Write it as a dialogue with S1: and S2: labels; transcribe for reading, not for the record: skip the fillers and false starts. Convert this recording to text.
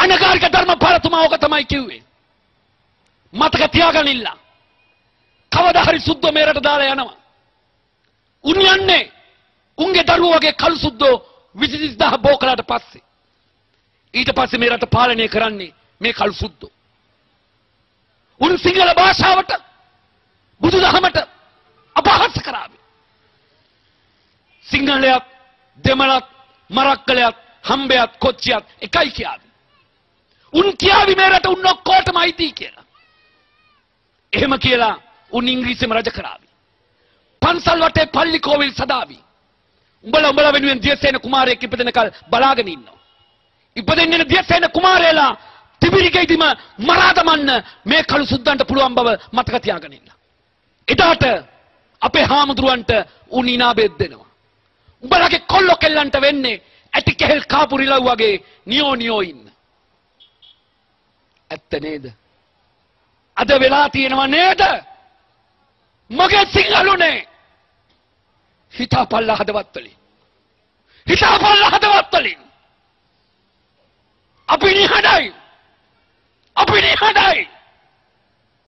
S1: අනගාരിക ධර්මපාලතුමා ඕක තමයි කිව්වේ. මතක තියාගනින්න. කවදා හරි සුද්ධෝ මේ රට දාලා යනවා. උන් යන්නේ උන්ගේ දරුවෝ වගේ කළු සුද්ධෝ 20000 බෝ කළාට පස්සේ. ඊට පස්සේ මේ රට පාලනය කරන්නේ මේ කළු සුද්ධෝ. උන් සිංහල භාෂාවට බුදුදහමට අපහාස කරාවි. සිංහලයක් දෙමළක් මරක්කලයක් හම්බයක් කොච්චියක් එකයි කියාවි. උන් කියාවි මේ රට උන් ඔක්කොටම අයිති කියලා. එහෙම කියලා උන් ඉංග්‍රීසියෙම රජ කරාවි. පන්සල් වටේ පල්ලි කෝවිල් සදාවි. උඹලා වෙනුවෙන් දියසේන කුමාරයෙක් ඉපදෙනකල් බලාගෙන ඉන්නවා. ඉපදෙන්නේ දියසේන කුමාරයලා තිබිරිගෙයිදිම මරා දමන්න මේ කළු සුද්දන්ට පුළුවන් බව මතක තියාගෙන ඉන්න. එදාට අපේ හාමුදුරුවන්ට උන් ඉනාබෙත් දෙනවා. උඹලගේ කොල්ලෝ කෙල්ලන්ට වෙන්නේ ඇටි කෙහෙල් කාපු රිලව් වගේ නියෝ ඉන්න. ඇත්ත නේද? අද වෙලා තියෙනවා නේද? මගේ සිංහලුනේ හිතාපල්ලා හදවත් වලින්. හිතාපල්ලා හදවත් වලින්. අපි නිහඬයි.